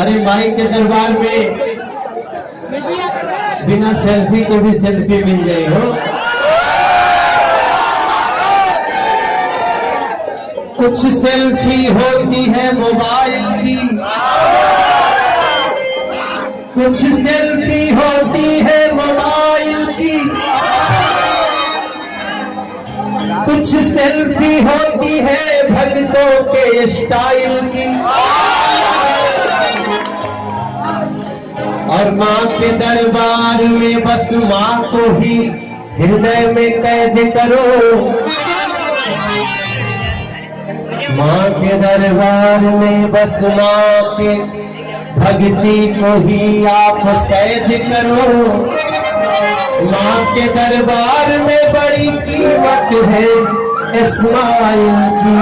अरे माई के दरबार में बिना सेल्फी के भी सेल्फी मिल जाए हो। कुछ सेल्फी होती है मोबाइल की, कुछ सेल्फी होती है मोबाइल की, कुछ सेल्फी होती है भक्तों के स्टाइल की। और माँ के दरबार में बस माँ को ही हृदय में कैद करो। माँ के दरबार में बस माँ के भक्ति को ही आप कैद करो। माँ के दरबार में बड़ी कीमत है इस्माइल की।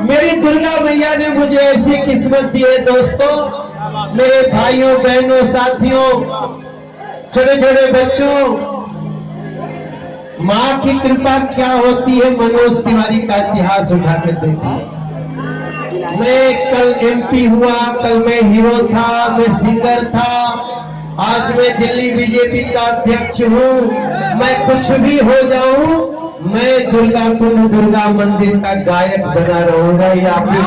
मेरी दुर्गा मैया ने मुझे ऐसी किस्मत दी है दोस्तों, मेरे भाइयों बहनों साथियों छोटे छोटे बच्चों। माँ की कृपा क्या होती है मनोज तिवारी का इतिहास उठा कर देखिए। मैं कल एमपी हुआ, कल मैं हीरो था, मैं सिंगर था, आज मैं दिल्ली बीजेपी का अध्यक्ष हूँ। मैं कुछ भी हो जाऊं, मैं दुर्गा कुंड दुर्गा मंदिर का गायक बना रहूंगा। ये आपकी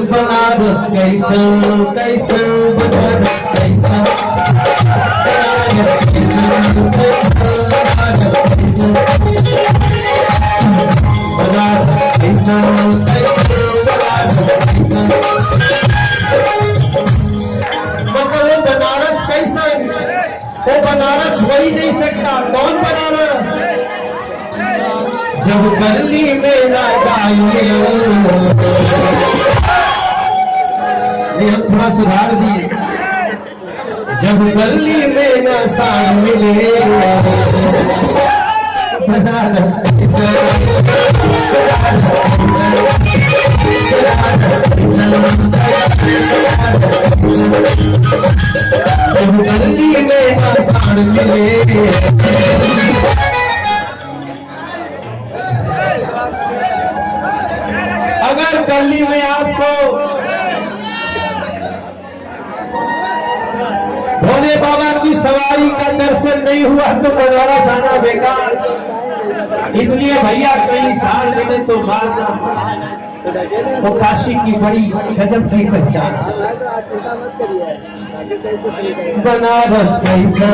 बनारस कैसन कैसन बनारस कैसन मतलब बनारस कैसन, वो बनारस हो ही नहीं सकता। कौन बनारस? जब गली में ना जाइए, हम थोड़ा सुधार दिए। जब गली में न साथ मिले बनारस जब गली में न साथ मिले। अगर गली में आपको भोले बाबा की सवारी का दर्शन नहीं हुआ तो बनारस आना बेकार। इसलिए भैया कहीं सार देने तो मारना, वो काशी की बड़ी गजब की पहचान। बनारस कैसा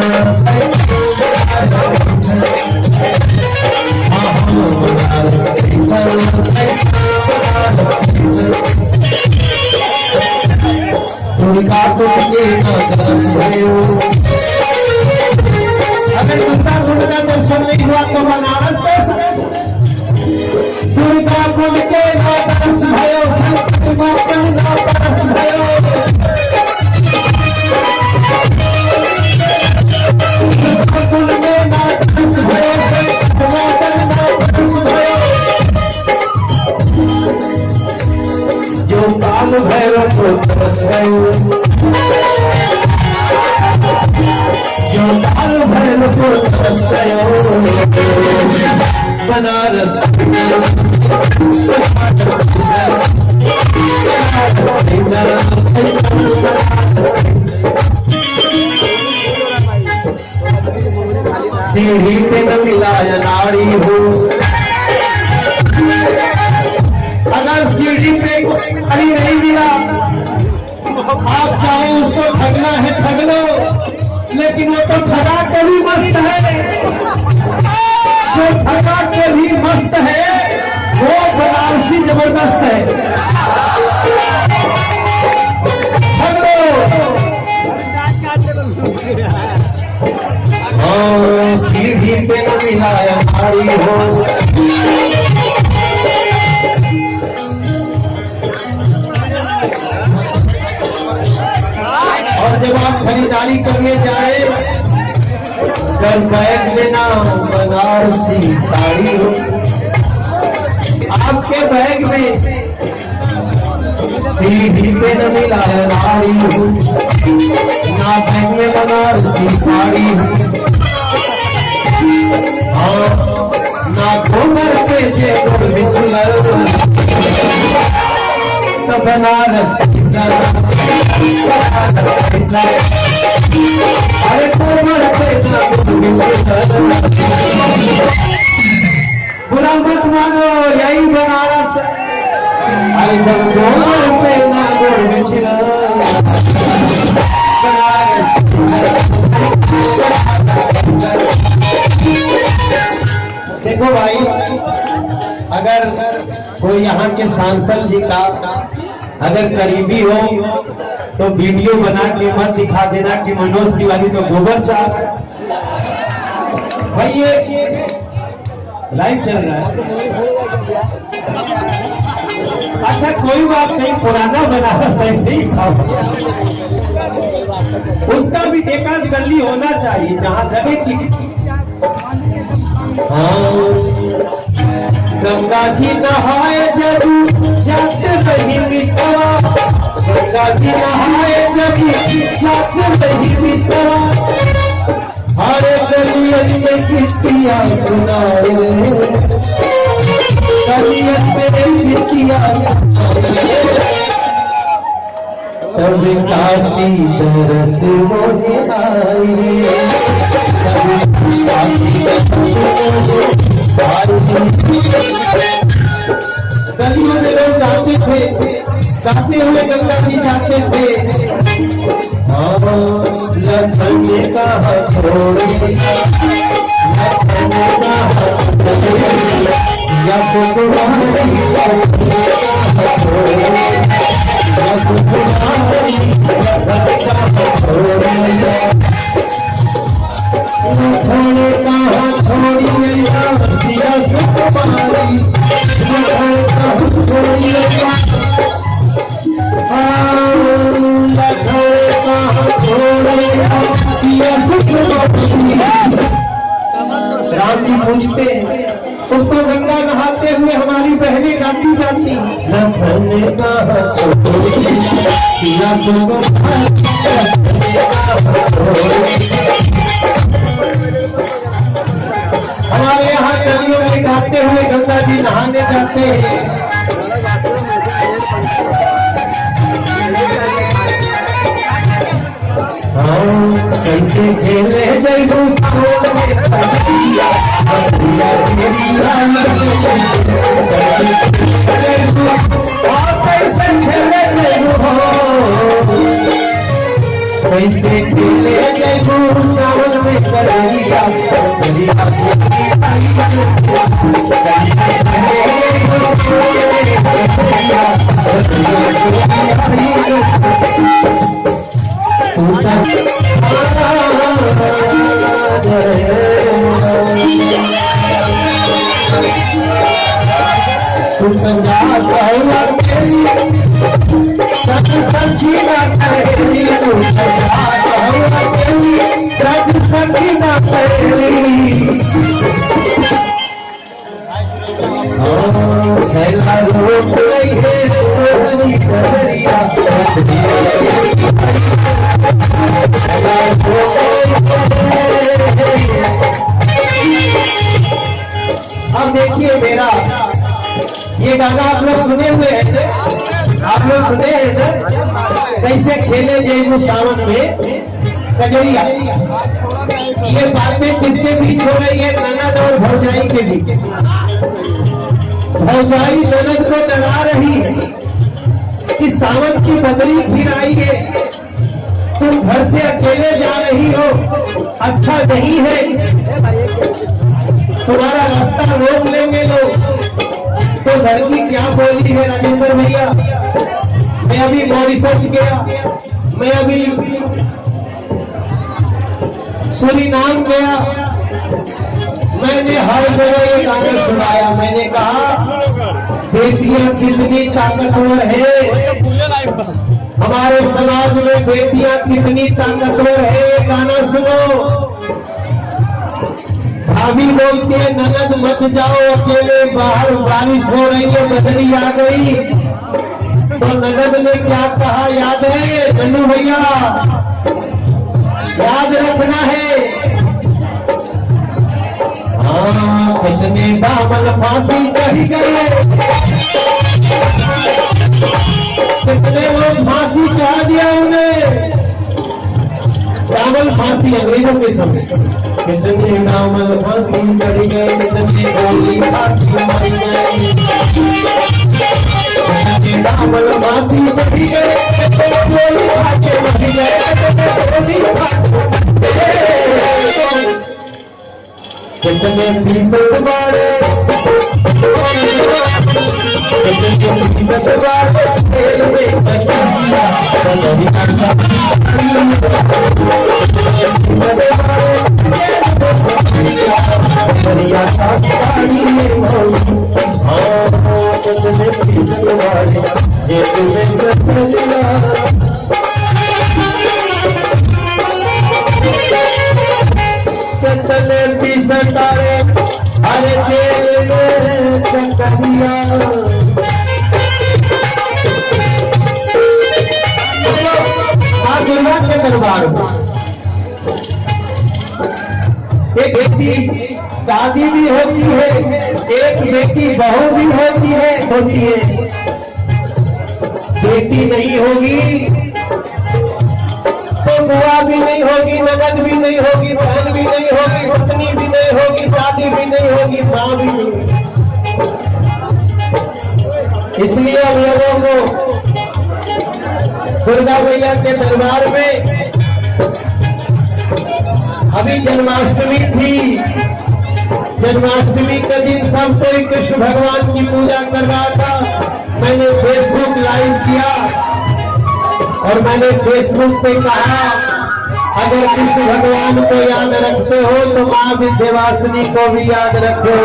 अगर दुर्गा कुंड का दर्शन नहीं हुआ तो बनारस कैसे? दुर्गा कुंड के ना दर्शन भयो, कुंड में ना दर्शन जो काल भैरव को तरस गयो, जो काल भैरव को तरस गयो। बनारस सीढ़ी पे न मिलाया नारी हो। अगर सीढ़ी पे कहीं नहीं मिला, आप चाहो उसको ठगना है ठग लो, लेकिन वो तो ठगा के भी मस्त है। जो ठगा के भी मस्त है वो बनारसी जबरदस्त है। ठग लो। सीढ़ी पे न मिलाया नारी हो। और जब आप खरीदारी करने जाए, कर बैग में ना बनारसी साड़ी हो। आपके बैग में पीढ़ी पे न मिला नारी हूँ, ना बैंक में बनारसी साड़ी हूँ, ना गोबर पे जेवर बिछलर, तो बनारस की सरा, अरे गोबर पे जेवर बिछलर, बुरा मत मानो यही बनारस। अरे जब गोबर पे ना गोर बिछलर, देखो भाई, अगर कोई यहाँ के सांसद जी का अगर करीबी हो तो वीडियो बना के मत दिखा देना कि मनोज तिवारी तो गोबर चाह भाई। ये लाइव चल रहा है। अच्छा कोई बात नहीं, पुराना बनारस ऐसे ही था, उसका भी एकाध गली होना चाहिए जहां लगे कि गंगा जी नहाए जब जाते रही मिसवा, गंगा जी नहाए जब जाते रही मिसवा, हरे गलियन में किस्तियां सुनाए, गलियन में किस्तियां तब काशी तरस मोहे आई, गलियों में लोग जाते थे, जाते हुए गंगा जी जाते थे, लखन ने कहा छोड़े, लखन ने कहा यश तुम्हारी छोड़े, यश तुम्हारी छोड़े, थोड़े कहा छोड़िए यश तुम्हारी, राम जी पूछते उसको गंगा नहाते हुए हमारी बहनें गाती जाती, हमारे यहाँ नदियों में गाते हुए गंगा जी नहाने जाते हैं। कैसे खेले जैबू सावन में कैसे खेले जैबू, कैसे खेले जैबू सावन में करिया, अब देखिए मेरा ये गाना आप लोग सुने हुए हैं, आप लोग सुने हैं ना, कैसे खेले जैबू सावन में कजरिया। ये बातें किसके बीच हो रही है? ननद और भौजाई के बीच। भौजाई ननद को डरा रही है कि सावन की बदरी फिर आई है, तुम घर से अकेले जा रही हो, अच्छा नहीं है, तुम्हारा रास्ता रोक लेंगे लोग। तो घर की क्या बोली है राजेंद्र भैया? मैं अभी मॉरिशस गया, मैं अभी सूरीनाम गया, मैंने हर जगह ये गाना सुनाया। मैंने कहा बेटियां कितनी ताकतवर है, हमारे समाज में बेटियां कितनी ताकतवर है। ये गाना सुनो। भाभी बोलती है ननद मत जाओ अकेले बाहर, बारिश हो रही है, बदली आ गई। तो नगद ने क्या कहा याद है चन्नू भैया? याद रखना है। हाँ, कितने दामन फांसी चढ़ गए, कितने लोग फांसी चढ़ा दिया उन्हें। दामन फांसी अंग्रेजों के समय, कितने दामन फांसी चढ़ गए, कितने गोली फांसी मर गए, कितने दामन फांसी चढ़ गए, कितने गोली फांसी मर गए, कितने फीसद बारे, कितने फीसद बारे खेल में बचाया, नहीं करता दरिया का पानी में मौली, कितने फीसद बारे ये तुम्हें बचाया। कितने फीसद तारे हरे जेल में चकरिया, दुनिया के दरबार में एक बेटी शादी भी होती है, एक बेटी बहू भी होती है। बेटी नहीं होगी तो बुआ भी नहीं होगी, नगद भी नहीं होगी, बहन भी नहीं होगी, पत्नी भी नहीं होगी, शादी भी नहीं होगी, मां भी नहीं होगी। इसलिए हम लोगों को दुर्गा मैया के दरबार में अभी जन्माष्टमी थी, जन्माष्टमी के दिन सब कोई कृष्ण भगवान की पूजा कर रहा था। मैंने फेसबुक लाइव किया और मैंने फेसबुक पे कहा अगर कृष्ण भगवान को याद रखते हो तो मां विंध्यवासिनी को भी याद रखो।